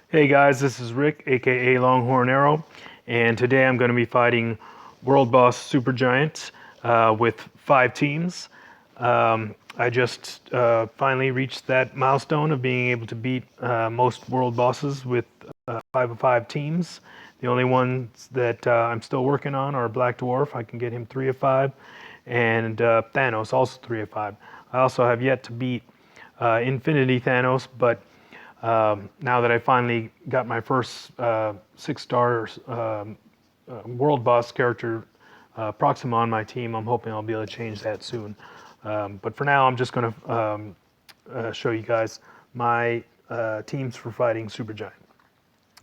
Hey guys, this is Rick, aka Longhorn Arrow, and today I'm going to be fighting World Boss Supergiant with 5 teams. I just finally reached that milestone of being able to beat most world bosses with 5 of 5 teams. The only ones that I'm still working on are Black Dwarf. I can get him 3 of 5, and Thanos also 3 of 5. I also have yet to beat Infinity Thanos, but now that I finally got my first 6-star world boss character, Proxima, on my team, I'm hoping I'll be able to change that soon. But for now, I'm just going to show you guys my teams for fighting Supergiant.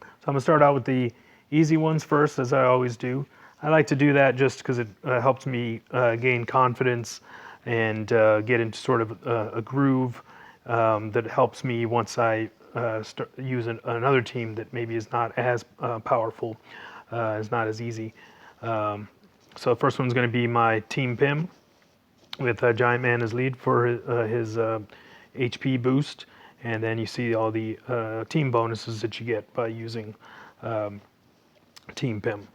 So I'm going to start out with the easy ones first, as I always do. I like to do that just because it helps me gain confidence and get into sort of a groove that helps me once I use another team that maybe is not as powerful, is not as easy. So the first one's going to be my Team Pim with Giant Man as lead for his HP boost, and then you see all the team bonuses that you get by using Team Pim.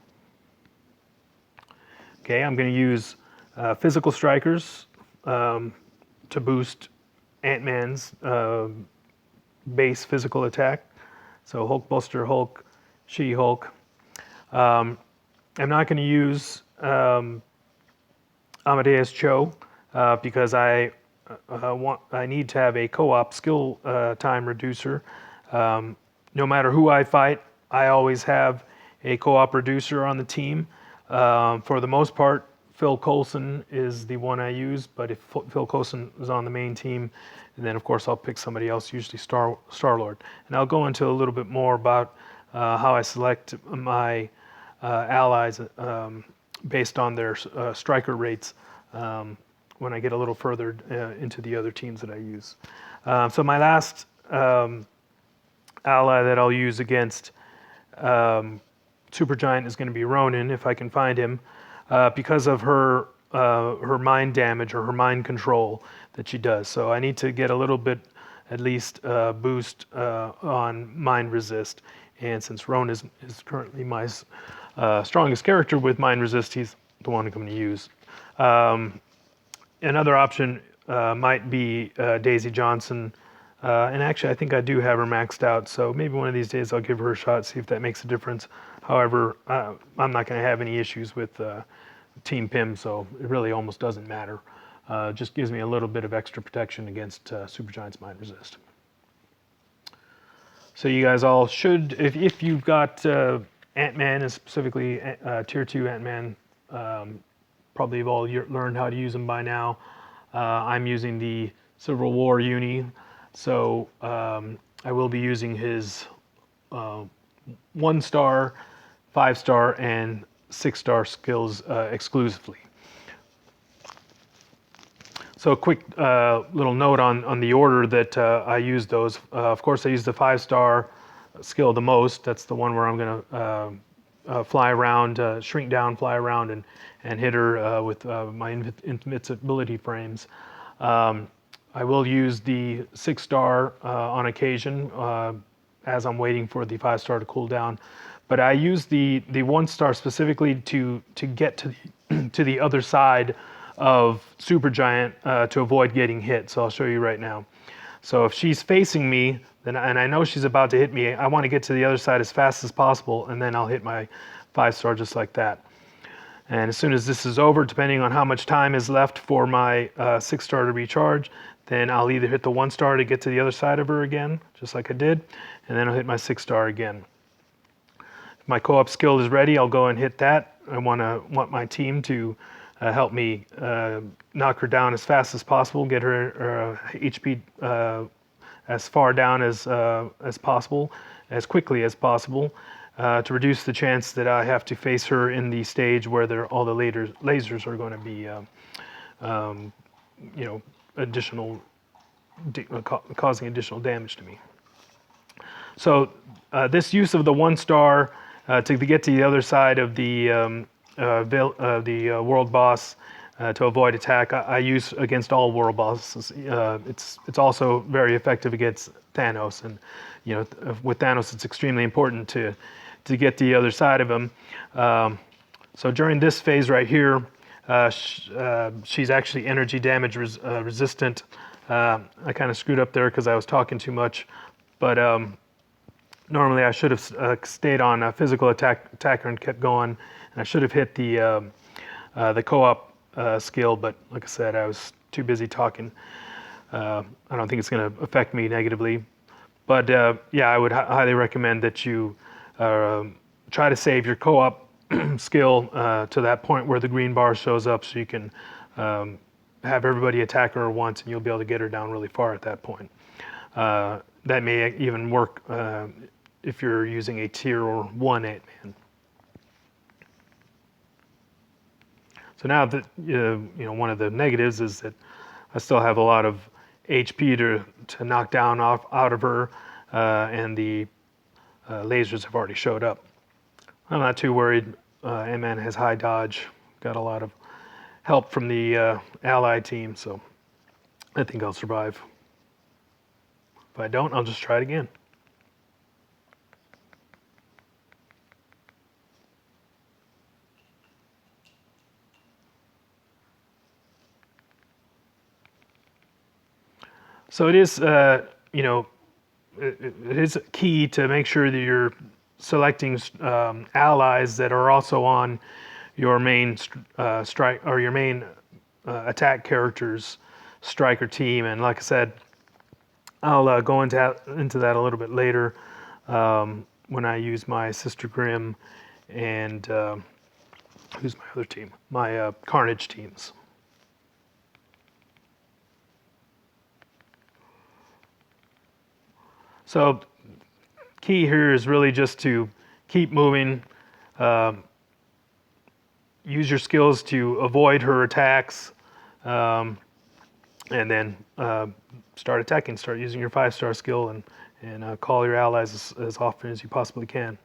Okay, I'm going to use Physical Strikers to boost Ant-Man's base physical attack. So Hulkbuster Hulk, She-Hulk. I'm not going to use Amadeus Cho because I need to have a co-op skill time reducer. No matter who I fight, I always have a co-op reducer on the team. For the most part, Phil Coulson is the one I use, but if Phil Coulson is on the main team, and then of course I'll pick somebody else, usually Star-Lord. And I'll go into a little bit more about how I select my allies based on their striker rates when I get a little further into the other teams that I use. So my last ally that I'll use against Supergiant is going to be Ronin, if I can find him, because of her mind damage or her mind control that she does. So I need to get a little bit, at least, boost on mind resist. And since Ronin is currently my strongest character with mind resist, he's the one I'm going to use. Another option might be Daisy Johnson. And actually, I think I do have her maxed out, so maybe one of these days I'll give her a shot, see if that makes a difference. However, I'm not going to have any issues with Team Pim, so it really almost doesn't matter. Just gives me a little bit of extra protection against Supergiant's Mind Resist. So you guys all should, if you've got Ant-Man, and specifically Tier 2 Ant-Man, probably have all learned how to use them by now. I'm using the Civil War uni. So I will be using his 1-star, 5-star, and 6-star skills exclusively. So a quick little note on the order that I use those. Of course, I use the 5-star skill the most. That's the one where I'm going to fly around, shrink down, fly around, and hit her with my invincibility frames. I will use the 6-star on occasion as I'm waiting for the 5-star to cool down. But I use the 1-star specifically to get to the other side of Supergiant to avoid getting hit. So I'll show you right now. So if she's facing me, and I know she's about to hit me, I want to get to the other side as fast as possible, and then I'll hit my 5-star just like that. And as soon as this is over, depending on how much time is left for my 6-star to recharge, then I'll either hit the 1-star to get to the other side of her again, just like I did, and then I'll hit my 6-star again. If my co-op skill is ready, I'll go and hit that. I want my team to help me knock her down as fast as possible, get her HP as far down as possible, as quickly as possible, to reduce the chance that I have to face her in the stage where all the lasers are going to be, additional, causing additional damage to me. So this use of the 1-star to get to the other side of the world boss to avoid attack. I use against all world bosses. It's also very effective against Thanos, and with Thanos, it's extremely important to get the other side of him. So during this phase right here, she's actually energy damage resistant. I kind of screwed up there because I was talking too much, but normally I should have stayed on a physical attacker and kept going, and I should have hit the co-op skill, but like I said, I was too busy talking. I don't think it's going to affect me negatively, but yeah, I would highly recommend that you try to save your co-op skill to that point where the green bar shows up, so you can have everybody attack her once, and you'll be able to get her down really far at that point. That may even work if you're using a tier 1 Ant-Man. So now that one of the negatives is that I still have a lot of HP to knock down out of her, and the lasers have already showed up. I'm not too worried. Ant-Man has high dodge, got a lot of help from the ally team, so I think I'll survive. If I don't, I'll just try it again. So it is, it is key to make sure that you're selecting allies that are also on your main strike or your main attack character's striker team. And like I said, I'll go into that a little bit later when I use my Sister Grimm and who's my other team? My Carnage teams. So key here is really just to keep moving, use your skills to avoid her attacks, and then start attacking. Start using your 5-star skill and call your allies as often as you possibly can.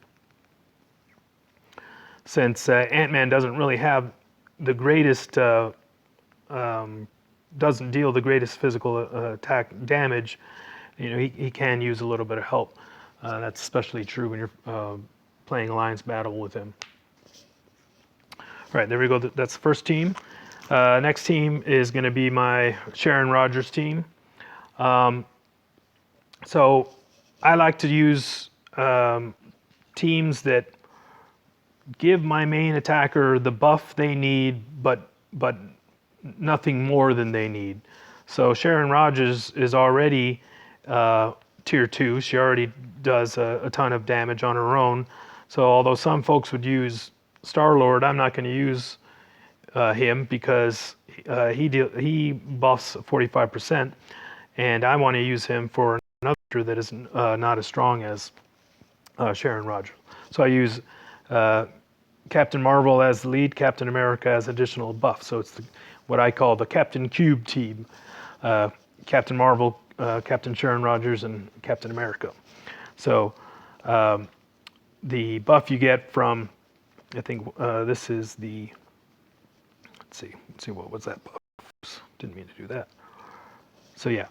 Since Ant-Man doesn't really have the greatest, doesn't deal the greatest physical attack damage, he can use a little bit of help. That's especially true when you're playing Alliance Battle with him. All right, there we go. That's the first team. Next team is going to be my Sharon Rogers team. So I like to use teams that give my main attacker the buff they need, but nothing more than they need. So Sharon Rogers is already tier 2. She already does a ton of damage on her own. So although some folks would use Star-Lord, I'm not going to use him because he buffs 45%, and I want to use him for another character that is not as strong as Sharon Rogers. So I use Captain Marvel as the lead, Captain America as additional buff. So it's what I call the Captain Cube team. Captain Marvel, Captain Sharon Rogers, and Captain America. So the buff you get from, I think this is the, let's see, what was that buff? Oops, didn't mean to do that. So yeah,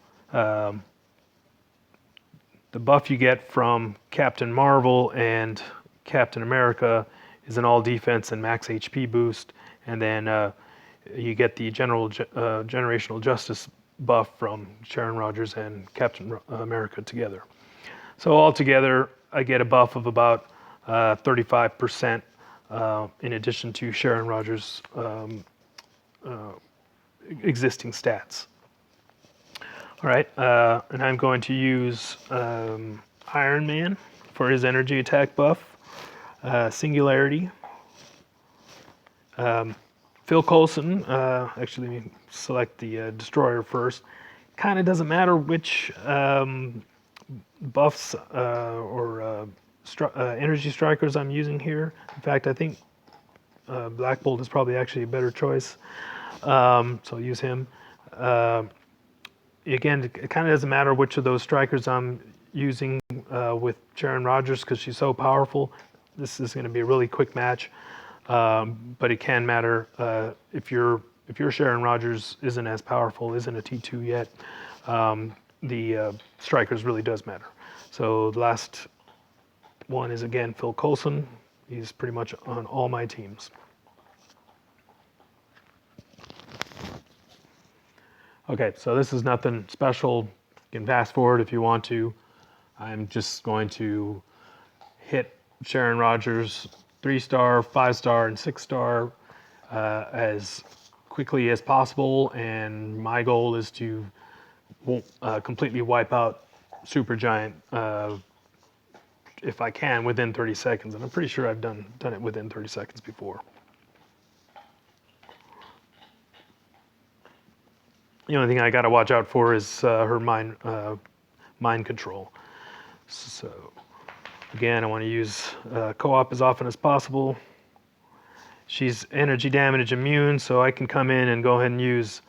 the buff you get from Captain Marvel and Captain America is an all defense and max HP boost, and then you get the generational justice buff from Sharon Rogers and Captain America together. So altogether, I get a buff of about 35% in addition to Sharon Rogers' existing stats. All right, and I'm going to use Iron Man for his energy attack buff, Singularity. Phil Coulson, actually let me select the Destroyer first. Kind of doesn't matter which buffs or energy strikers I'm using here. In fact, I think Black Bolt is probably actually a better choice. So I'll use him. Again, it kind of doesn't matter which of those strikers I'm using with Sharon Rogers because she's so powerful. This is going to be a really quick match, but it can matter if you're if your Sharon Rogers isn't as powerful, isn't a T2 yet, the strikers really does matter. So the last one is again Phil Coulson. He's pretty much on all my teams. Okay, so this is nothing special. You can fast forward if you want to. I'm just going to hit Sharon Rogers 3-star, 5-star, and 6-star as quickly as possible, and my goal is to completely wipe out Supergiant if I can within 30 seconds, and I'm pretty sure I've done it within 30 seconds before. The only thing I got to watch out for is her mind control. So again, I want to use co-op as often as possible. She's energy damage immune, so I can come in and go ahead and use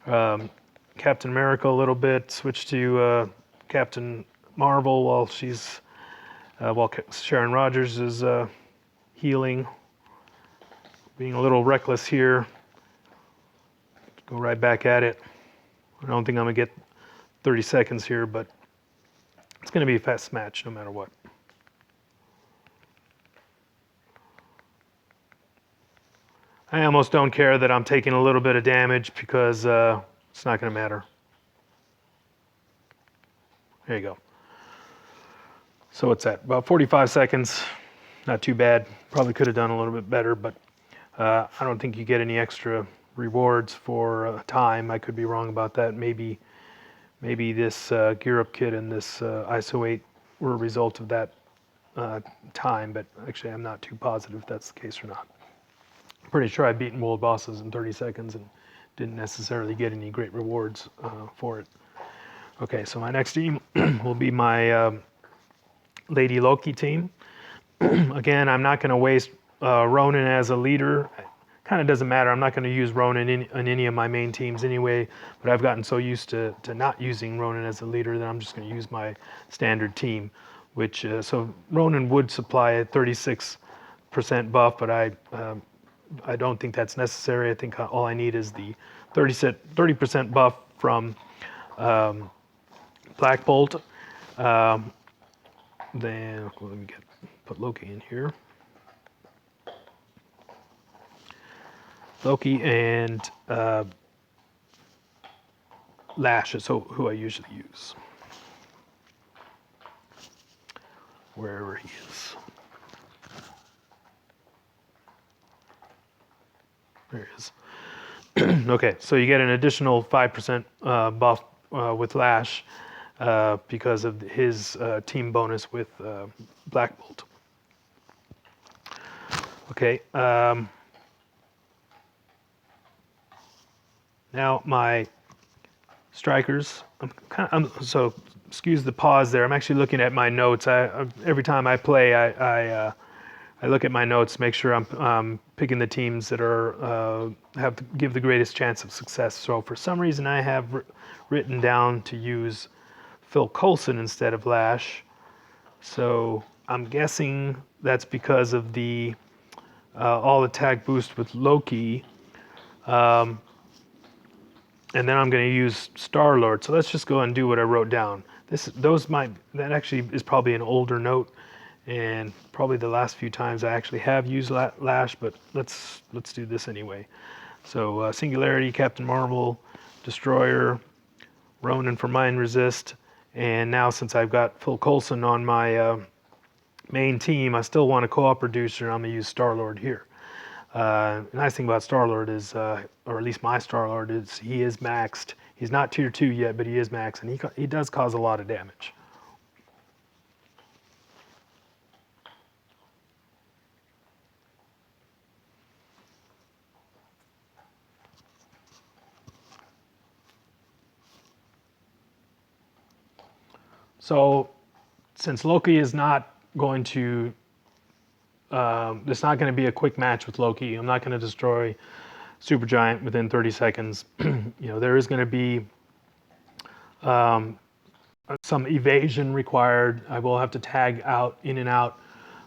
Captain America a little bit, switch to Captain Marvel while Sharon Rogers is healing. Being a little reckless here. Go right back at it. I don't think I'm gonna get 30 seconds here, but it's gonna be a fast match no matter what. I almost don't care that I'm taking a little bit of damage because it's not gonna matter. There you go. So what's that? About 45 seconds. Not too bad. Probably could have done a little bit better, but I don't think you get any extra rewards for time. I could be wrong about that. Maybe this Gear Up Kit and this ISO 8 were a result of that time, but actually I'm not too positive if that's the case or not. I'm pretty sure I've beaten world bosses in 30 seconds and didn't necessarily get any great rewards for it. Okay, so my next team will be my Lady Loki team. Again, I'm not going to waste Ronan as a leader. Kind of doesn't matter. I'm not going to use Ronan in any of my main teams anyway, but I've gotten so used to not using Ronan as a leader that I'm just going to use my standard team, which, so Ronan would supply a 36% buff, but I don't think that's necessary. I think all I need is the 30% buff from Black Bolt. Then let me put Loki in here. Loki and Lash is who I usually use. Wherever he is. There he is. Okay, so you get an additional 5% buff with Lash because of his team bonus with Black Bolt. Okay. Now my strikers. So excuse the pause there. I'm actually looking at my notes. Every time I play, I look at my notes, make sure I'm picking the teams that have to give the greatest chance of success. So for some reason, I have written down to use Phil Coulson instead of Lash. So I'm guessing that's because of the all attack boost with Loki. And then I'm going to use Star-Lord. So let's just go and do what I wrote down. That actually is probably an older note, and probably the last few times I actually have used Lash, but let's do this anyway. So Singularity, Captain Marvel, Destroyer, Ronan for Mind Resist, and now since I've got Phil Coulson on my main team, I still want a co-op producer. I'm going to use Star-Lord here. The nice thing about Star-Lord is, or at least my Star-Lord is, he is maxed. He's not tier 2 yet, but he is maxed, and he does cause a lot of damage. So, since Loki is not going to, it's not going to be a quick match with Loki. I'm not going to destroy Supergiant within 30 seconds. There is going to be some evasion required. I will have to tag in and out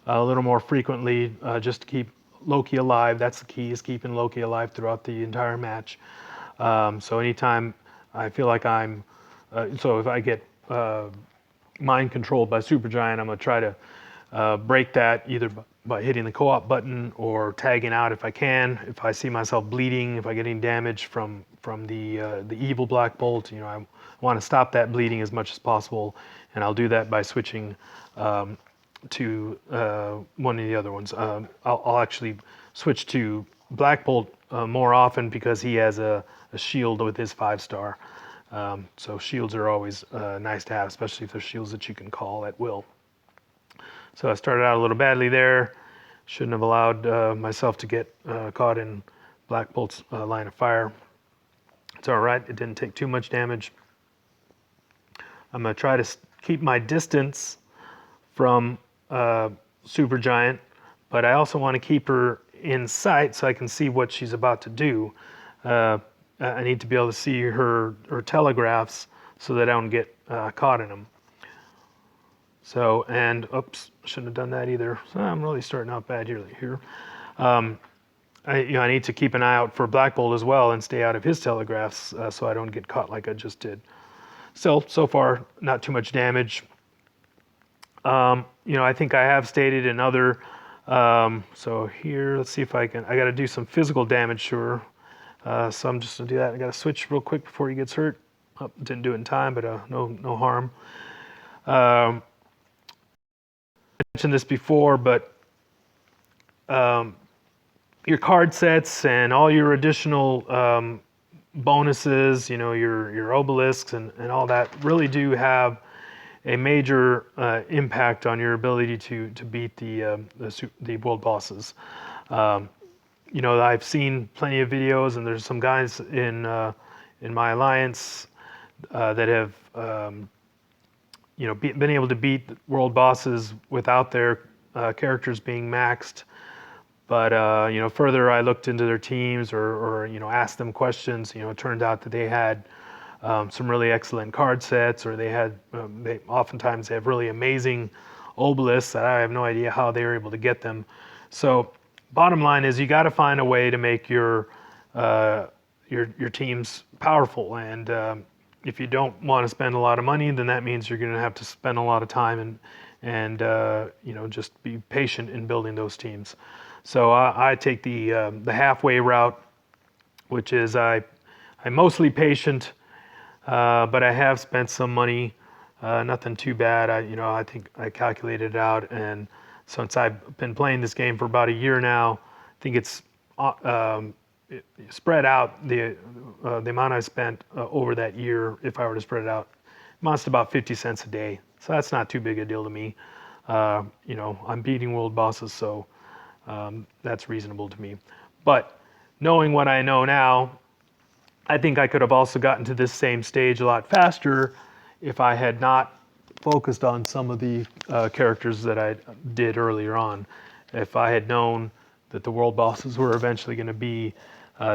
a little more frequently just to keep Loki alive. That's the key, is keeping Loki alive throughout the entire match. So anytime I feel like so if I get mind controlled by Supergiant, I'm going to try to break that either by hitting the co-op button or tagging out if I can. If I see myself bleeding, if I get any damage from the evil Black Bolt, I want to stop that bleeding as much as possible, and I'll do that by switching to one of the other ones. I'll actually switch to Black Bolt more often because he has a shield with his 5-star. So shields are always nice to have, especially if they're shields that you can call at will. So I started out a little badly there. Shouldn't have allowed myself to get caught in Black Bolt's line of fire. It's all right. It didn't take too much damage. I'm going to try to keep my distance from Supergiant, but I also want to keep her in sight so I can see what she's about to do. I need to be able to see her telegraphs so that I don't get caught in them. So, and oops, shouldn't have done that either. So I'm really starting out bad here. I need to keep an eye out for Black Bolt as well and stay out of his telegraphs so I don't get caught like I just did. Still, so far, not too much damage. I think I have stated in other. So here, let's see if I got to do some physical damage to her. So I'm just gonna do that. I got to switch real quick before he gets hurt. Oh, didn't do it in time, but no harm. I mentioned this before, but your card sets and all your additional bonuses, your obelisks and all that really do have a major impact on your ability to beat the world bosses. I've seen plenty of videos, and there's some guys in my alliance that have been able to beat world bosses without their characters being maxed. But further I looked into their teams or asked them questions. It turned out that they had some really excellent card sets, or they oftentimes have really amazing obelisks that I have no idea how they were able to get them. So bottom line is, you got to find a way to make your teams powerful, and if you don't want to spend a lot of money, then that means you're going to have to spend a lot of time and just be patient in building those teams. So I take the halfway route, which is I'm mostly patient, but I have spent some money. Nothing too bad. I think I calculated it out, and since I've been playing this game for about a year now, I think it's spread out the amount I spent over that year. If I were to spread it out, amounts to about 50 cents a day. So that's not too big a deal to me. I'm beating world bosses, so that's reasonable to me. But knowing what I know now, I think I could have also gotten to this same stage a lot faster if I had not focused on some of the characters that I did earlier on. If I had known that the world bosses were eventually going to be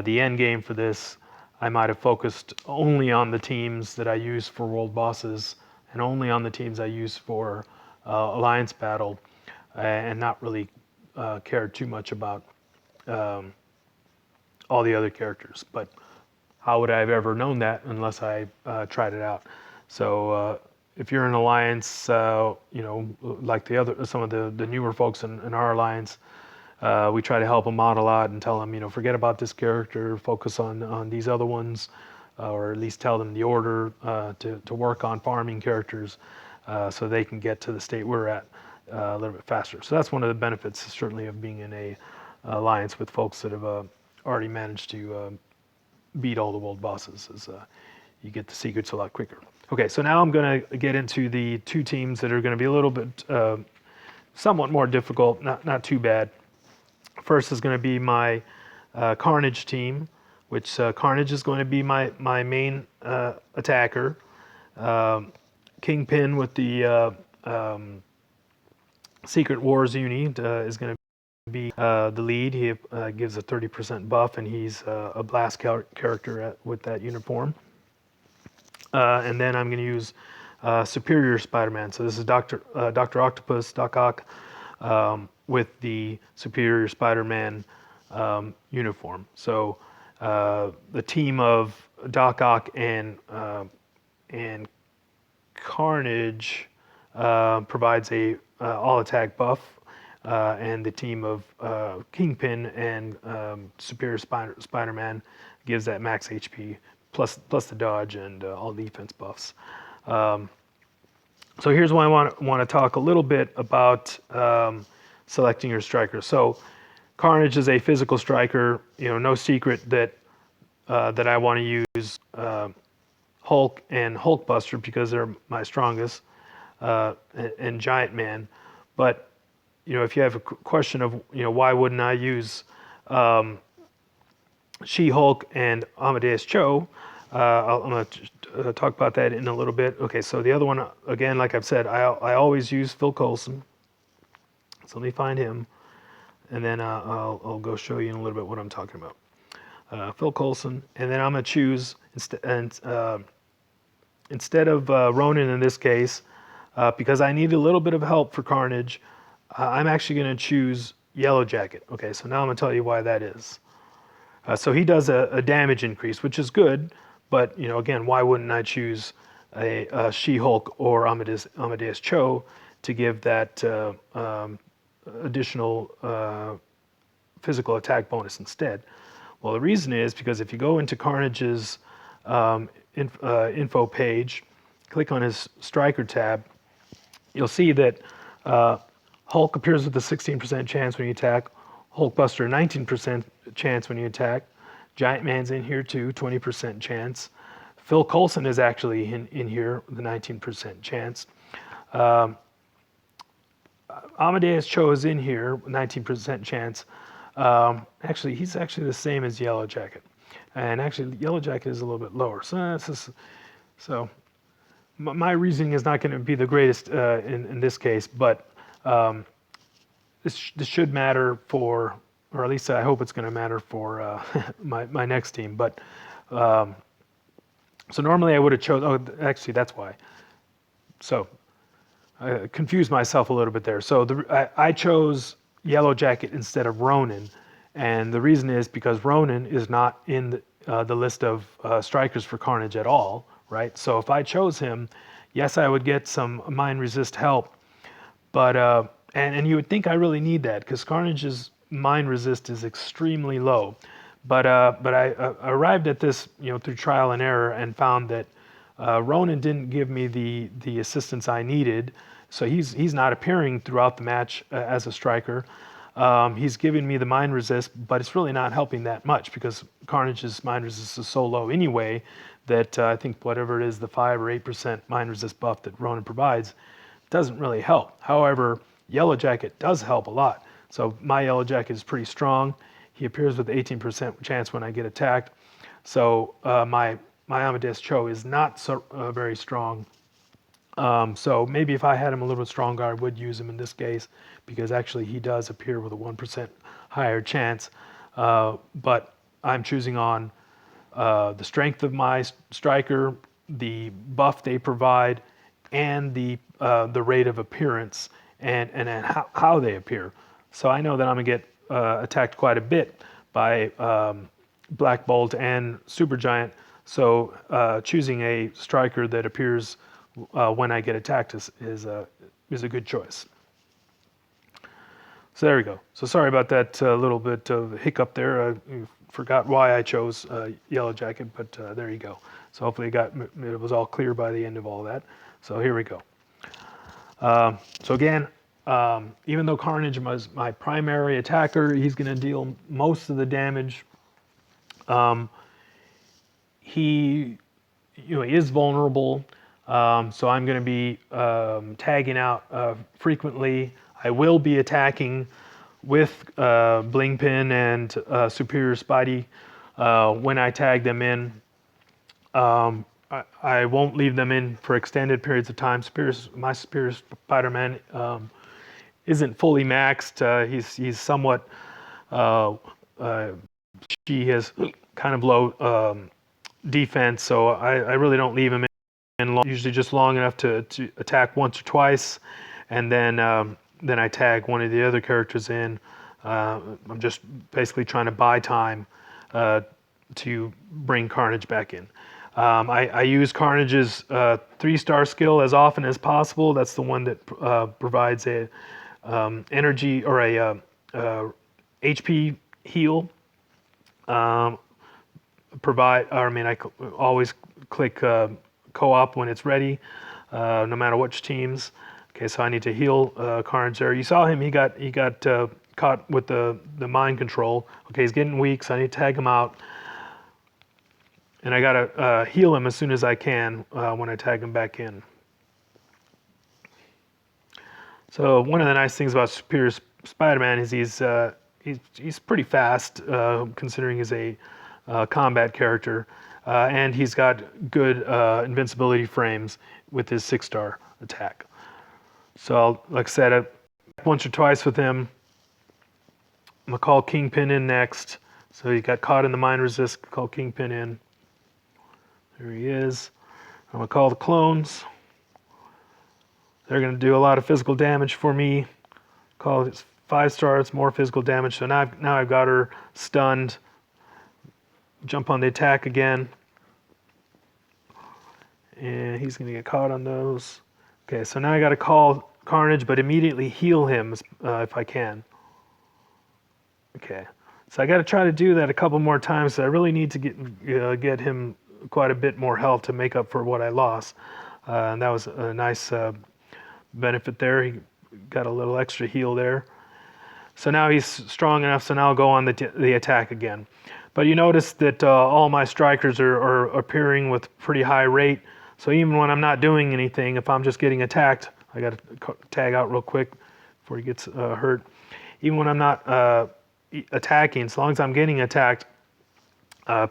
the end game for this, I might have focused only on the teams that I use for world bosses and only on the teams I use for alliance battle, and not really cared too much about all the other characters. But how would I have ever known that unless I tried it out? So if you're in alliance, like some of the newer folks in our alliance, we try to help them out a lot and tell them, forget about this character, focus on these other ones, or at least tell them the order to work on farming characters so they can get to the state we're at a little bit faster. So that's one of the benefits, certainly, of being in a alliance with folks that have already managed to beat all the world bosses, is you get the secrets a lot quicker. Okay, so now I'm going to get into the two teams that are going to be a little bit somewhat more difficult, not too bad. First is going to be my Carnage team, which Carnage is going to be my main attacker. Kingpin with the Secret Wars uni is going to be the lead. He gives a 30% buff, and he's a blast character with that uniform. And then I'm going to use Superior Spider-Man. So this is Dr. Octopus, Doc Ock. with the Superior Spider-Man uniform. So the team of Doc Ock and Carnage provides a all attack buff, and the team of Kingpin and Superior Spider-Man gives that max HP plus the dodge and all defense buffs. So here's why I want to talk a little bit about selecting your striker. So Carnage is a physical striker. No secret that I want to use Hulk and Hulkbuster because they're my strongest, and Giant Man. But if you have a question of why wouldn't I use She-Hulk and Amadeus Cho, I'm going to talk about that in a little bit. Okay, so the other one, again, like I've said, I always use Phil Coulson. So let me find him, and then I'll go show you in a little bit what I'm talking about. Phil Coulson, and then I'm going to choose instead of Ronin in this case, because I need a little bit of help for Carnage, I'm actually going to choose Yellow Jacket. Okay, so now I'm going to tell you why that is. So he does a damage increase, which is good, but again, why wouldn't I choose a She-Hulk or Amadeus Cho to give that additional physical attack bonus instead? Well, the reason is because if you go into Carnage's info page, click on his striker tab, you'll see that Hulk appears with a 16% chance when you attack, Hulkbuster 19% chance when you attack, Giant Man's in here too, 20% chance. Phil Coulson is actually in here with a 19% chance. Amadeus Cho is in here with 19% chance. Actually, he's actually the same as Yellow Jacket. And actually, Yellow Jacket is a little bit lower. So my reasoning is not going to be the greatest in this case, but this should matter for, or at least I hope it's going to matter for my next team. But so normally I would have chosen, actually that's why. So I confused myself a little bit there. So I chose Yellow Jacket instead of Ronin. And the reason is because Ronin is not in the list of strikers for Carnage at all, right? So if I chose him, yes, I would get some mind resist help, but and you would think I really need that because Carnage's mind resist is extremely low. But I arrived at this through trial and error and found that Ronin didn't give me the assistance I needed. So he's not appearing throughout the match as a striker. He's giving me the mind resist, but it's really not helping that much because Carnage's mind resist is so low anyway that I think whatever it is, the 5 or 8% mind resist buff that Ronin provides doesn't really help. However, Yellow Jacket does help a lot. So my Yellow Jacket is pretty strong. He appears with 18% chance when I get attacked. So my Amadeus Cho is not so very strong. So maybe if I had him a little bit stronger, I would use him in this case because actually he does appear with a 1% higher chance. But I'm choosing on the strength of my striker, the buff they provide, and the rate of appearance and how they appear. So I know that I'm gonna get attacked quite a bit by Black Bolt and Supergiant. So choosing a striker that appears when I get attacked is a good choice. So there we go. So sorry about that little bit of hiccup there. I forgot why I chose Yellow Jacket, but there you go. So hopefully it was all clear by the end of all that. So here we go. So again, even though Carnage was my primary attacker, he's going to deal most of the damage. He is vulnerable. So I'm going to be tagging out frequently. I will be attacking with Bling Pin and Superior Spidey when I tag them in. I won't leave them in for extended periods of time. My Superior Spider-Man isn't fully maxed. He's somewhat. She has kind of low defense, so I really don't leave him in. And usually just long enough to attack once or twice, and then then I tag one of the other characters in. I'm just basically trying to buy time to bring Carnage back in. I use Carnage's 3-star skill as often as possible. That's the one that provides a energy or a HP heal. I always click co-op when it's ready, no matter which teams. Okay, so I need to heal Carnage there. You saw him; he got caught with the mind control. Okay, he's getting weak, so I need to tag him out. And I gotta heal him as soon as I can when I tag him back in. So one of the nice things about Superior Spider-Man is he's pretty fast considering he's a combat character, and he's got good invincibility frames with his 6-star attack. So like I said, once or twice with him. I'm gonna call Kingpin in next. So he got caught in the mind resist. Call Kingpin in. There he is. I'm gonna call the clones. They're gonna do a lot of physical damage for me. Call it 5 stars, more physical damage. So now I've got her stunned. Jump on the attack again. And he's gonna get caught on those. Okay, so now I gotta call Carnage, but immediately heal him if I can. Okay, so I gotta try to do that a couple more times. So I really need to get him quite a bit more health to make up for what I lost. And that was a nice benefit there. He got a little extra heal there. So now he's strong enough, so now I'll go on the attack again. But you notice that all my strikers are appearing with pretty high rate. So even when I'm not doing anything, if I'm just getting attacked, I got to tag out real quick before he gets hurt. Even when I'm not attacking, as long as I'm getting attacked,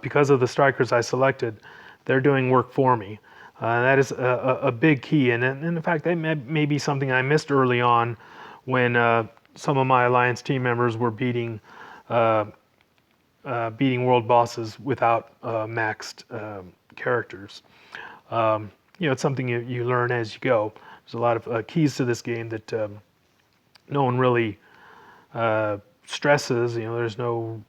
because of the strikers I selected, they're doing work for me. That is a big key, and in fact, that may be something I missed early on when some of my Alliance team members were beating world bosses without maxed characters. It's something you learn as you go. There's a lot of keys to this game that no one really stresses. There's no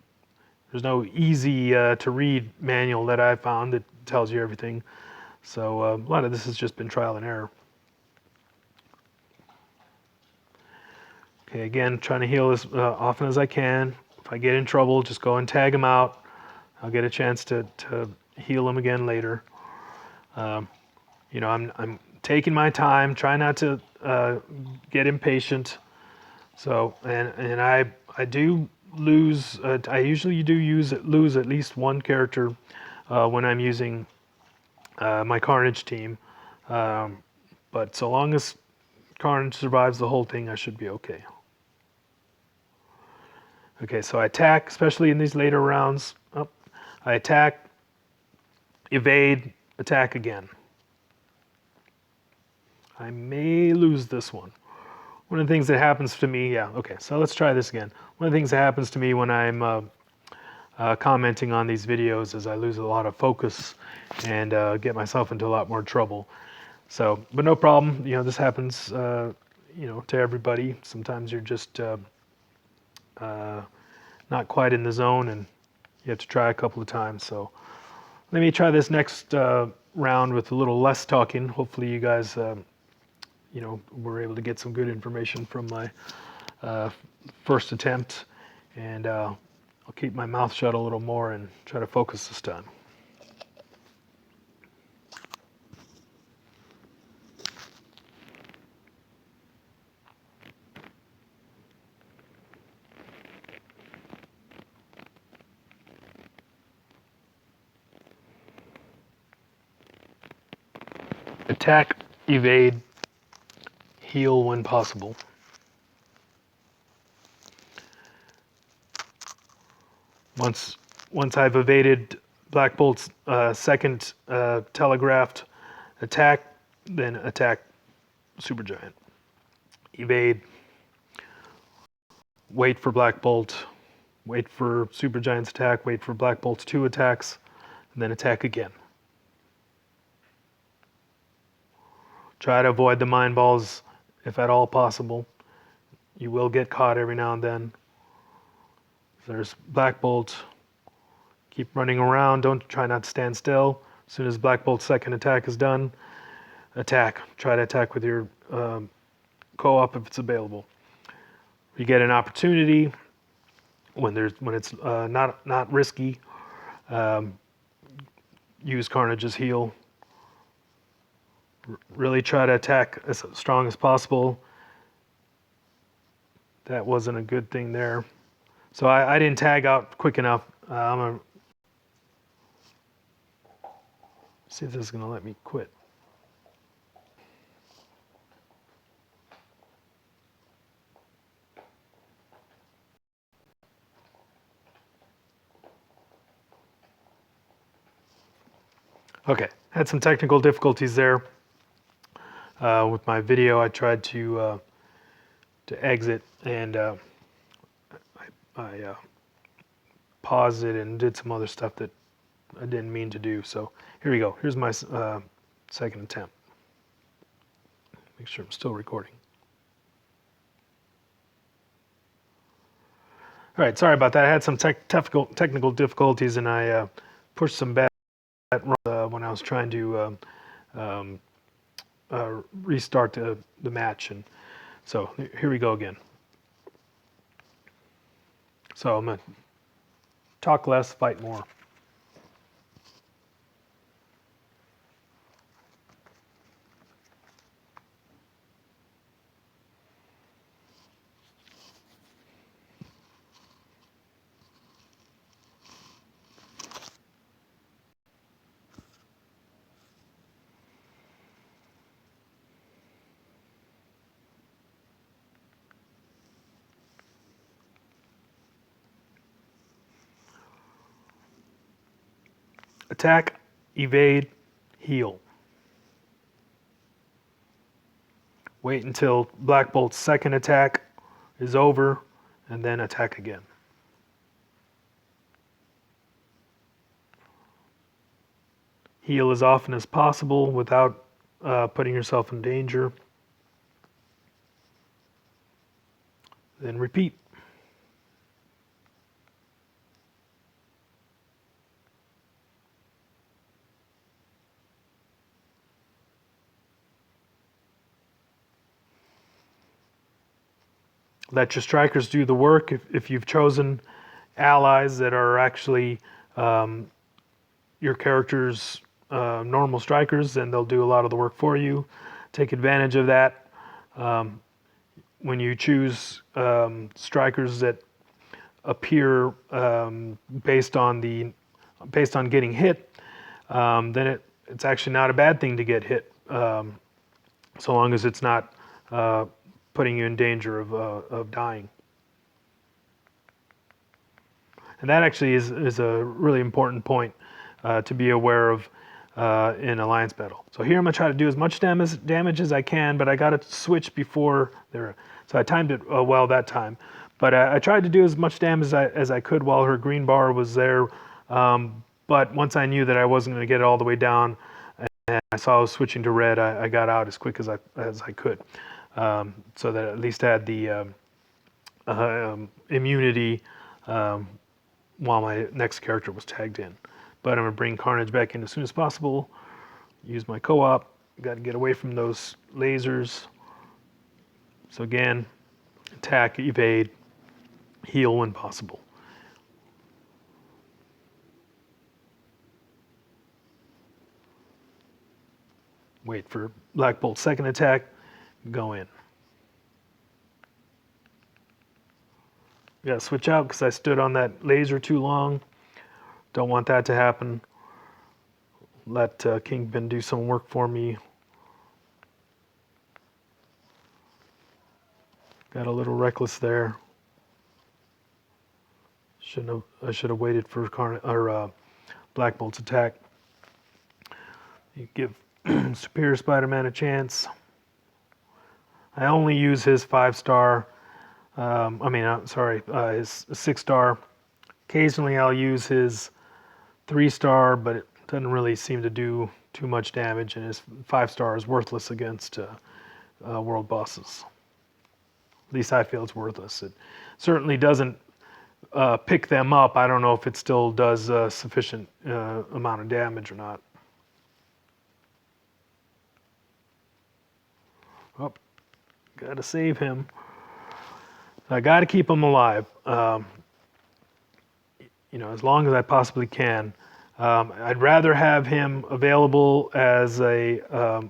easy to read manual that I found that tells you everything. So a lot of this has just been trial and error. Okay, again, trying to heal as often as I can. If I get in trouble, just go and tag him out. I'll get a chance to heal him again later. I'm taking my time, try not to get impatient. So, and I do lose. I usually do lose at least one character when I'm using my Carnage team. But so long as Carnage survives the whole thing, I should be okay. Okay, so I attack, especially in these later rounds. I attack, evade, attack again. I may lose this one. One of the things that happens to me, so let's try this again. One of the things that happens to me when I'm commenting on these videos is I lose a lot of focus and get myself into a lot more trouble. So, but no problem. This happens, to everybody. Sometimes you're just not quite in the zone, and you have to try a couple of times. So, let me try this next round with a little less talking. Hopefully, you guys, were able to get some good information from my first attempt, and I'll keep my mouth shut a little more and try to focus this time. Attack, evade, heal when possible. Once I've evaded Black Bolt's second telegraphed attack, then attack Supergiant. Evade, wait for Black Bolt, wait for Supergiant's attack, wait for Black Bolt's 2 attacks, and then attack again. Try to avoid the mind balls if at all possible. You will get caught every now and then. There's Black Bolt. Keep running around. Don't try not to stand still. As soon as Black Bolt's second attack is done, attack. Try to attack with your co-op if it's available. You get an opportunity when it's not risky. Use Carnage's heal. Really try to attack as strong as possible. That wasn't a good thing there. So I didn't tag out quick enough. I'm gonna see if this is gonna let me quit. Okay, had some technical difficulties there with my video. I tried to exit, and I paused it and did some other stuff that I didn't mean to do. So here we go. Here's my second attempt. Make sure I'm still recording. All right, sorry about that. I had some technical difficulties, and I pushed some bad when I was trying to restart the match. And so here we go again. So I'm going to talk less, fight more. Attack, evade, heal. Wait until Black Bolt's second attack is over, and then attack again. Heal as often as possible without putting yourself in danger. Then repeat. Let your strikers do the work. If you've chosen allies that are actually your character's normal strikers, then they'll do a lot of the work for you. Take advantage of that. When you choose strikers that appear based on getting hit, then it's actually not a bad thing to get hit, so long as it's not putting you in danger of dying. And that actually is a really important point to be aware of in Alliance battle. So here I'm going to try to do as much damage as I can, but I got to switch before there. So I timed it well that time. But I tried to do as much damage as I could while her green bar was there. But once I knew that I wasn't going to get it all the way down, and I saw I was switching to red, I got out as quick as I could. So that at least I had the immunity while my next character was tagged in. But I'm going to bring Carnage back in as soon as possible. Use my co-op. Got to get away from those lasers. So again, attack, evade, heal when possible. Wait for Black Bolt's second attack. Go in. Got to switch out because I stood on that laser too long. Don't want that to happen. Let Kingpin do some work for me. Got a little reckless there. I should have waited for Black Bolt's attack. You give Superior Spider-Man a chance. I only use his 5-star. His 6-star. Occasionally I'll use his 3-star, but it doesn't really seem to do too much damage, and his 5-star is worthless against world bosses. At least I feel it's worthless. It certainly doesn't pick them up. I don't know if it still does sufficient amount of damage or not. Oh, gotta save him. I gotta keep him alive. As long as I possibly can. I'd rather have him available as a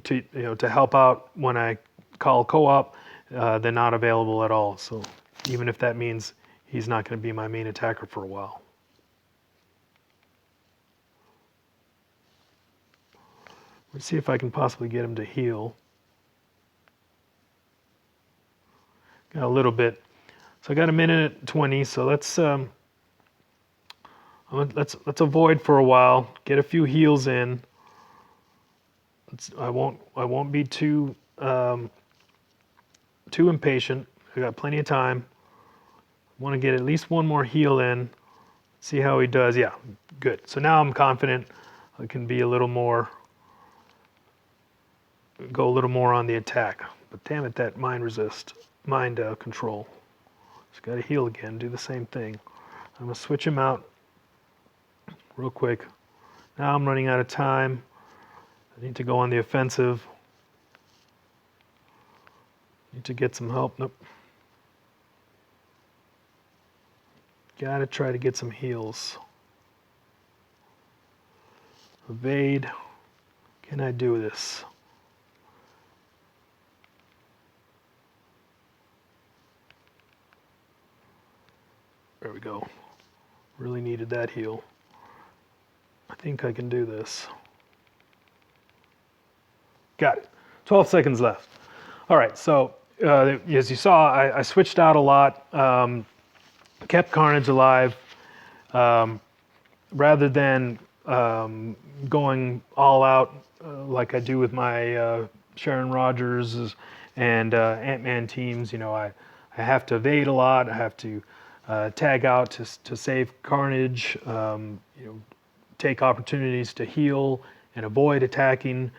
to help out when I call co-op than not available at all. So even if that means he's not going to be my main attacker for a while. Let's see if I can possibly get him to heal. Got a little bit. So I got a minute and 20. So let's avoid for a while. Get a few heals in. I won't be too impatient. I got plenty of time. Want to get at least one more heal in. See how he does. Yeah, good. So now I'm confident I can be a little more, go a little more on the attack. But damn it, that mind control. Just got to heal again. Do the same thing. I'm gonna switch him out real quick. Now I'm running out of time. I need to go on the offensive. Need to get some help. Nope. Gotta try to get some heals. Evade. Can I do this? There we go. Really needed that heal. I think I can do this. Got it. 12 seconds left. All right, so as you saw, I switched out a lot, kept Carnage alive, rather than going all out like I do with my Sharon Rogers and Ant-Man teams. I have to evade a lot. I have to tag out to save Carnage, take opportunities to heal and avoid attacking.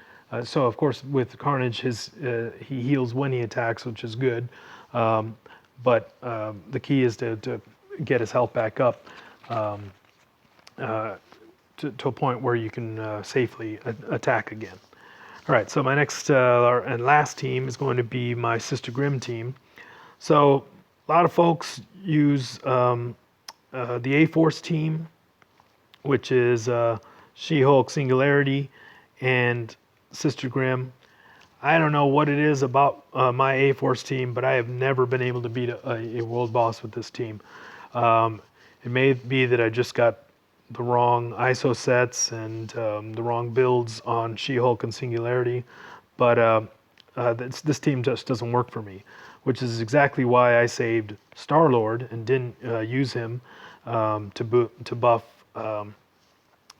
So of course with Carnage, he heals when he attacks, which is good. But the key is to get his health back up to a point where you can safely attack again. All right, so my next and last team is going to be my Sister Grimm team. So a lot of folks use the A-Force team, which is She-Hulk, Singularity, and Sister Grimm. I don't know what it is about my A-Force team, but I have never been able to beat a world boss with this team. It may be that I just got the wrong ISO sets and the wrong builds on She-Hulk and Singularity, but this team just doesn't work for me, which is exactly why I saved Star-Lord and didn't use him to buff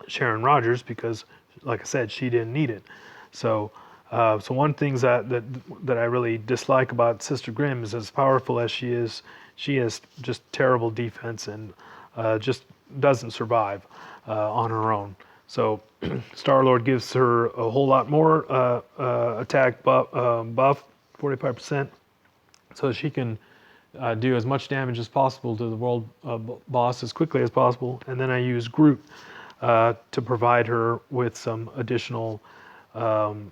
Sharon Rogers, because, like I said, she didn't need it. So one thing that I really dislike about Sister Grimm is, as powerful as she has just terrible defense and just doesn't survive on her own. So Star-Lord gives her a whole lot more attack buff, 45%, so she can do as much damage as possible to the world boss as quickly as possible. And then I use Groot to provide her with some additional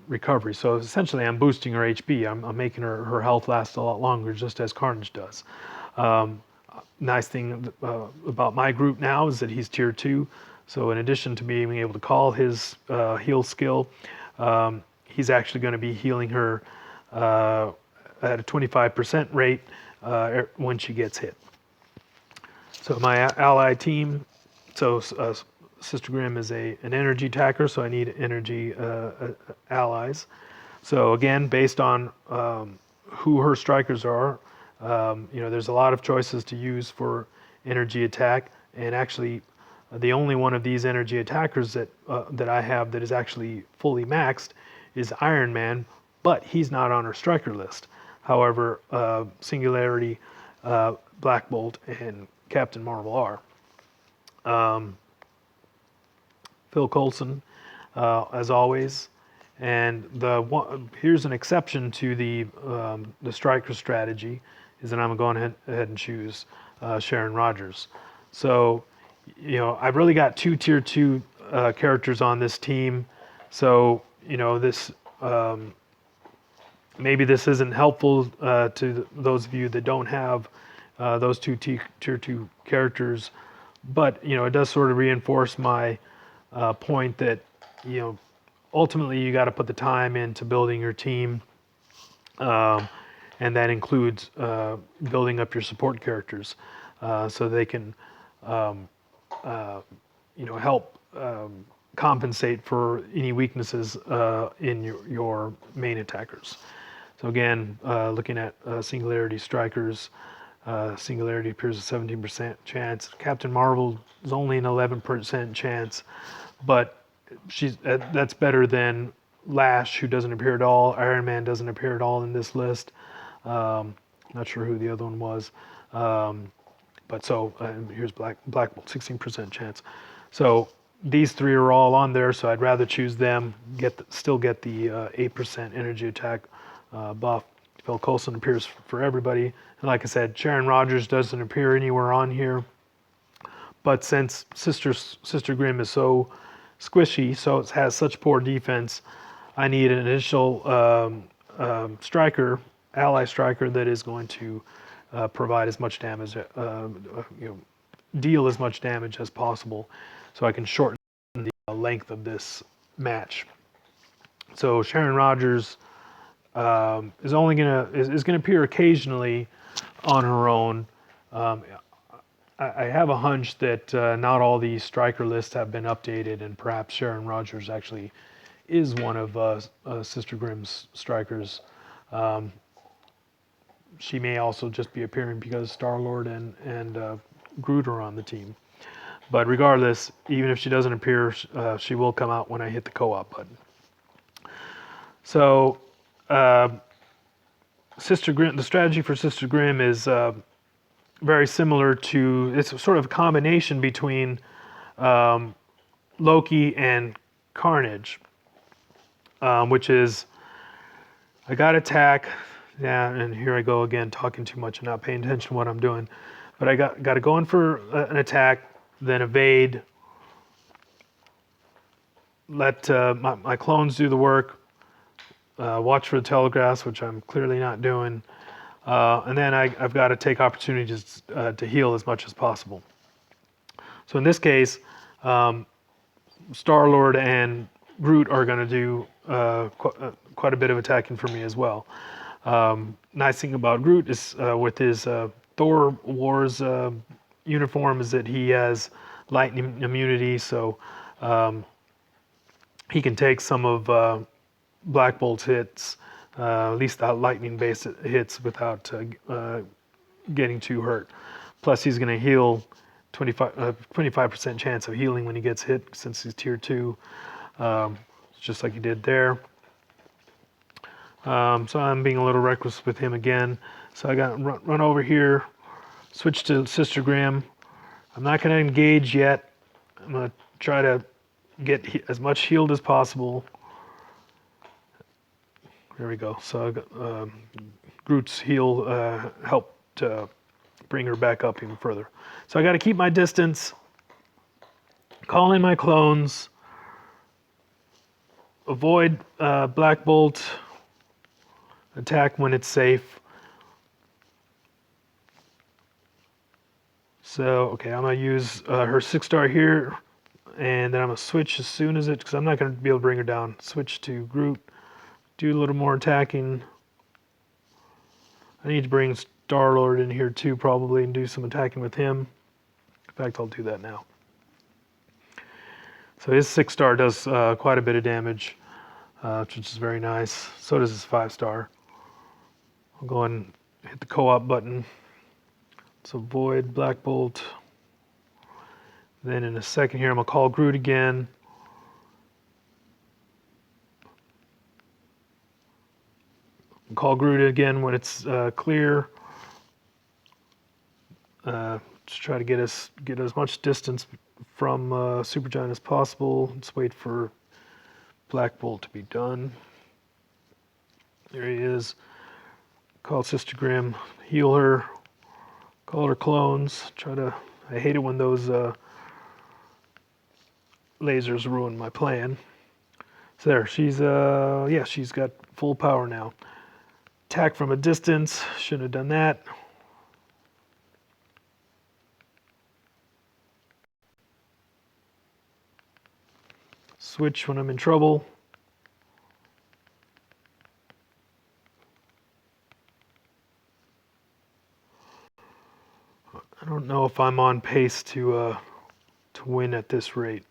recovery. So essentially I'm boosting her HP. I'm making her health last a lot longer, just as Carnage does. Nice thing about my Groot now is that he's tier 2. So in addition to being able to call his heal skill, he's actually going to be healing her at a 25% rate when she gets hit. So my ally team, Sister Grimm is an energy attacker, so I need energy allies. So again, based on who her strikers are, there's a lot of choices to use for energy attack, and actually the only one of these energy attackers that I have that is actually fully maxed is Iron Man, but he's not on her striker list. However, Singularity, Black Bolt, and Captain Marvel are. Phil Coulson, as always, And here's an exception to the striker strategy, is that I'm going ahead and choose Sharon Rogers. So, I've really got two tier 2 characters on this team. So, this maybe this isn't helpful to those of you that don't have those two tier 2 characters, but it does sort of reinforce my point that ultimately you got to put the time into building your team, and that includes building up your support characters so they can help compensate for any weaknesses in your main attackers. So again, looking at Singularity strikers, Singularity appears a 17% chance. Captain Marvel is only an 11% chance, but that's better than Lash, who doesn't appear at all. Iron Man doesn't appear at all in this list. Not sure who the other one was. But so here's Black Bolt, 16% chance. So these three are all on there, so I'd rather choose them, still get the 8% energy attack buff. Phil Coulson appears for everybody. And like I said, Sharon Rogers doesn't appear anywhere on here. But since Sister Grimm is so squishy, so it has such poor defense, I need an initial striker, ally striker, that is going to provide as much damage, deal as much damage as possible, so I can shorten the length of this match. So Sharon Rogers is gonna appear occasionally on her own. I have a hunch that not all these striker lists have been updated, and perhaps Sharon Rogers actually is one of Sister Grimm's strikers. She may also just be appearing because Star-Lord and Groot are on the team. But regardless, even if she doesn't appear, she will come out when I hit the co-op button. So, Sister Grimm, the strategy for Sister Grimm is very similar to, it's sort of a combination between Loki and Carnage, which is, I got attack, yeah, and here I go again, talking too much and not paying attention to what I'm doing. But I got to go in for an attack, then evade, let my clones do the work, watch for the telegraphs, which I'm clearly not doing, and then I've got to take opportunities to heal as much as possible. So in this case, Star-Lord and Groot are going to do quite a bit of attacking for me as well. Nice thing about Groot is with his Thor Wars uniform is that he has lightning immunity, so he can take some of Black Bolt's hits, at least the lightning-based hits, without getting too hurt. Plus, he's going to heal 25% chance of healing when he gets hit, since he's tier 2, just like he did there. So I'm being a little reckless with him again. So I got to run over here, switch to Sister Grimm. I'm not going to engage yet. I'm going to try to get as much healed as possible. There we go. So I got, Groot's heal helped bring her back up even further. So I got to keep my distance, call in my clones, avoid Black Bolt, attack when it's safe. So, okay, I'm going to use her 6-star here, and then I'm going to switch as soon as because I'm not going to be able to bring her down. Switch to Groot, do a little more attacking. I need to bring Star-Lord in here too, probably, and do some attacking with him. In fact, I'll do that now. So his 6-star does quite a bit of damage, which is very nice. So does his 5-star. I'll go and hit the co-op button. Let's avoid Black Bolt. Then in a second here, I'm going to call Groot again. Call Groot again when it's clear. Just try to get as much distance from Supergiant as possible. Let's wait for Black Bolt to be done. There he is. Call Sister Grimm, heal her, call her clones. I hate it when those lasers ruin my plan. So there, she's got full power now. Attack from a distance, shouldn't have done that. Switch when I'm in trouble. I don't know if I'm on pace to win at this rate.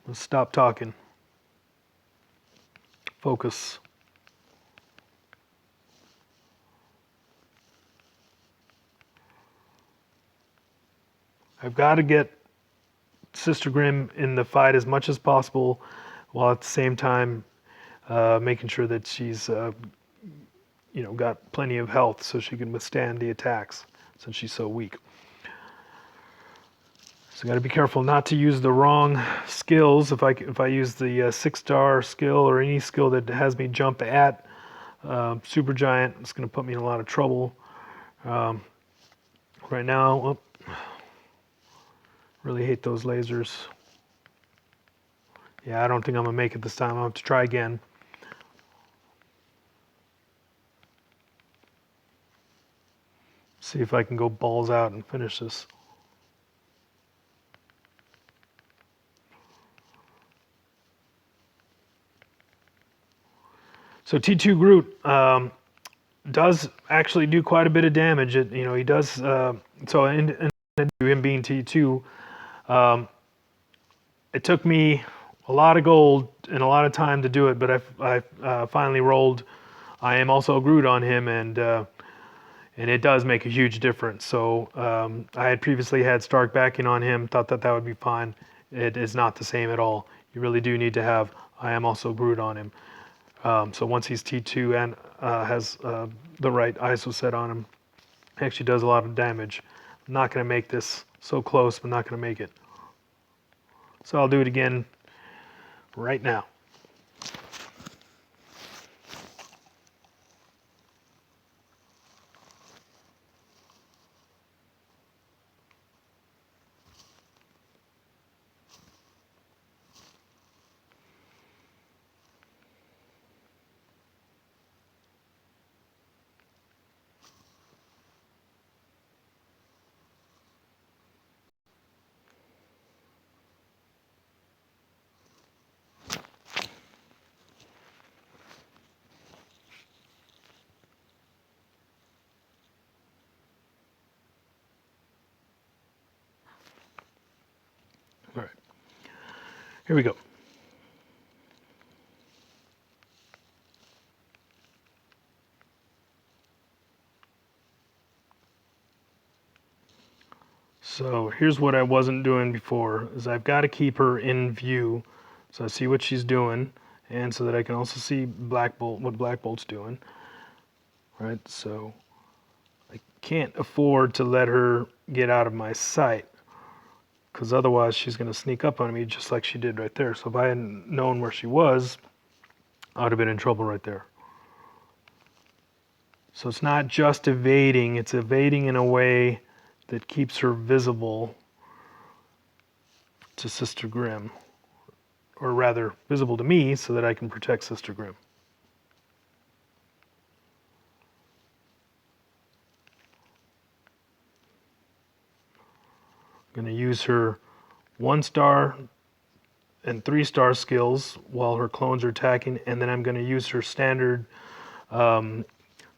Let's stop talking. Focus. I've got to get Sister Grimm in the fight as much as possible, while at the same time making sure that she's got plenty of health so she can withstand the attacks since she's so weak. So got to be careful not to use the wrong skills. If I use the 6-star skill or any skill that has me jump at Supergiant, it's going to put me in a lot of trouble. Right now, really hate those lasers. Yeah, I don't think I'm going to make it this time. I'll have to try again. See if I can go balls out and finish this. So T2 Groot does actually do quite a bit of damage. He does. So in him being T2, it took me a lot of gold and a lot of time to do it, but I finally rolled I am also Groot on him, and it does make a huge difference. So I had previously had Stark backing on him, thought that would be fine. It is not the same at all. You really do need to have I am also Groot on him. So once he's T2 and has the right ISO set on him, he actually does a lot of damage. I'm not going to make this so close, but not going to make it. So I'll do it again right now. All right, here we go. So here's what I wasn't doing before, is I've got to keep her in view so I see what she's doing, and so that I can also see Black Bolt, what Black Bolt's doing. Right, so I can't afford to let her get out of my sight, because otherwise she's going to sneak up on me just like she did right there. So if I hadn't known where she was, I would have been in trouble right there. So it's not just evading, it's evading in a way that keeps her visible to Sister Grimm, or rather visible to me so that I can protect Sister Grimm. I'm going to use her 1-star and 3-star skills while her clones are attacking, and then I'm going to use her standard,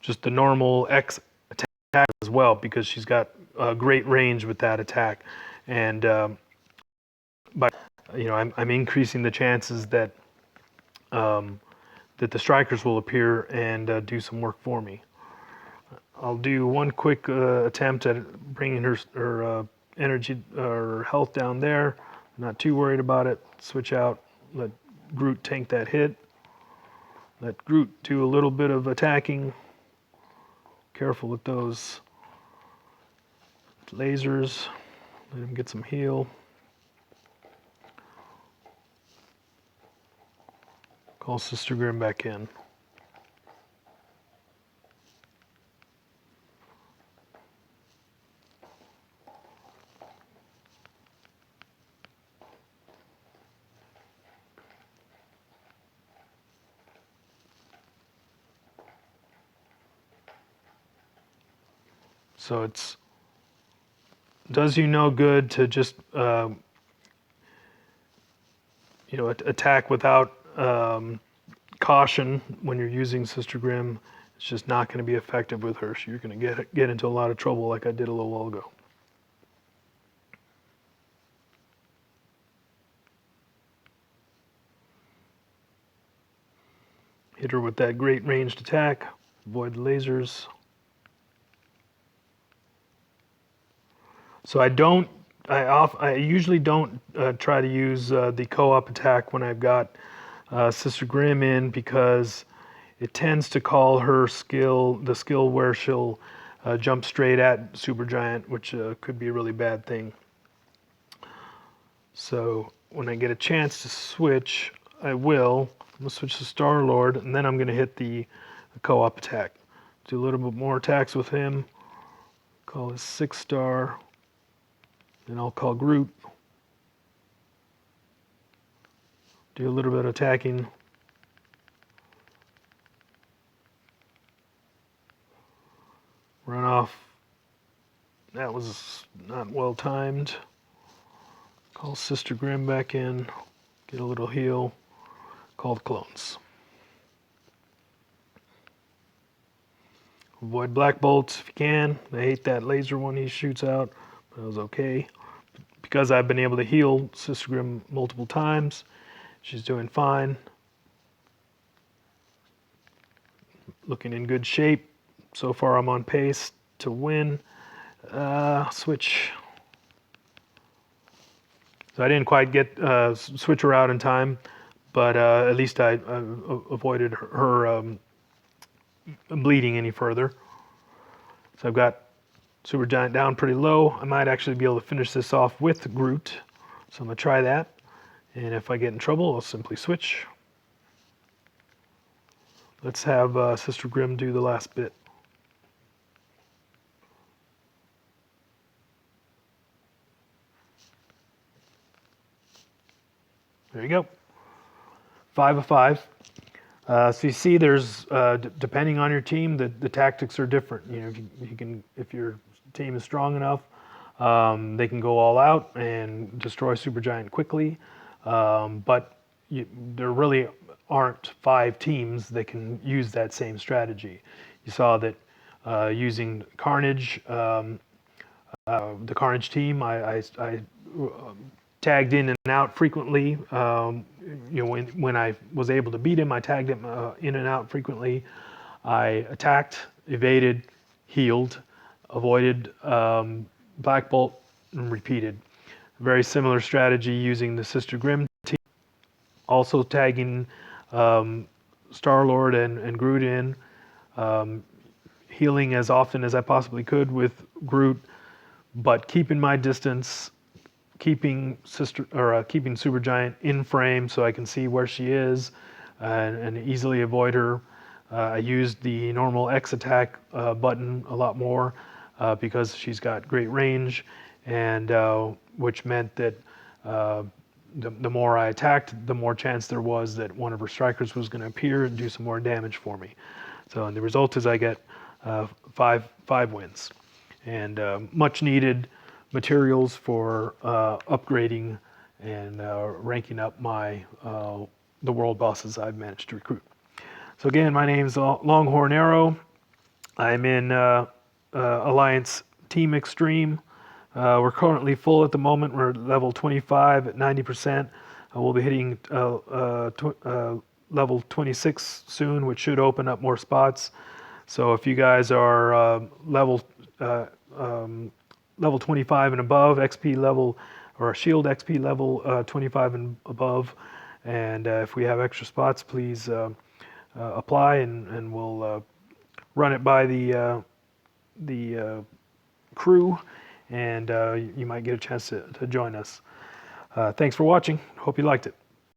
just the normal X attack as well, because she's got a great range with that attack, and I'm increasing the chances that that the strikers will appear and do some work for me. I'll do one quick attempt at bringing her energy or health down there. Not too worried about it. Switch out, let Groot tank that hit. Let Groot do a little bit of attacking. Careful with those lasers. Let him get some heal. Call Sister Grim back in. So it's does you no good to just attack without caution when you're using Sister Grim. It's just not going to be effective with her. So you're going to get into a lot of trouble like I did a little while ago. Hit her with that great ranged attack. Avoid the lasers. So I usually don't try to use the co-op attack when I've got Sister Grim in, because it tends to call her the skill where she'll jump straight at Supergiant, which could be a really bad thing. So when I get a chance to switch, I will. I'm going to switch to Star-Lord, and then I'm going to hit the co-op attack. Do a little bit more attacks with him. Call his 6-star. Then I'll call Groot. Do a little bit of attacking. Run off. That was not well timed. Call Sister Grim back in. Get a little heal. Call the clones. Avoid black bolts if you can. I hate that laser one he shoots out, but it was okay. Because I've been able to heal Sister Grim multiple times, she's doing fine. Looking in good shape. So far I'm on pace to win. Switch. So I didn't quite get switch her out in time, but at least I avoided her bleeding any further. So I've got Supergiant down pretty low. I might actually be able to finish this off with Groot. So I'm going to try that. And if I get in trouble, I'll simply switch. Let's have Sister Grim do the last bit. There you go. 5 of 5. So you see, there's depending on your team, the tactics are different. You know, if your team is strong enough, they can go all out and destroy Supergiant quickly. But there really aren't 5 teams that can use that same strategy. You saw that using Carnage, the Carnage team, I tagged in and out frequently. When I was able to beat him, I tagged him in and out frequently. I attacked, evaded, healed, avoided Black Bolt, and repeated. Very similar strategy using the Sister Grim team. Also tagging Star-Lord and Groot in. Healing as often as I possibly could with Groot, but keeping my distance, keeping Supergiant in frame so I can see where she is and easily avoid her. I used the normal X attack button a lot more because she's got great range, and which meant that the more I attacked, the more chance there was that one of her strikers was going to appear and do some more damage for me. So, and the result is I get 5 wins, and much needed materials for upgrading and ranking up the world bosses I've managed to recruit. So again, my name's Longhorn Arrow. I'm in Alliance Team Extreme. We're currently full at the moment. We're at level 25 at 90%. We'll be hitting level 26 soon, which should open up more spots. So if you guys are level 25 and above, XP level or Shield XP level 25 and above, and if we have extra spots, please apply, and we'll run it by the crew, and you might get a chance to join us. Thanks for watching. Hope you liked it.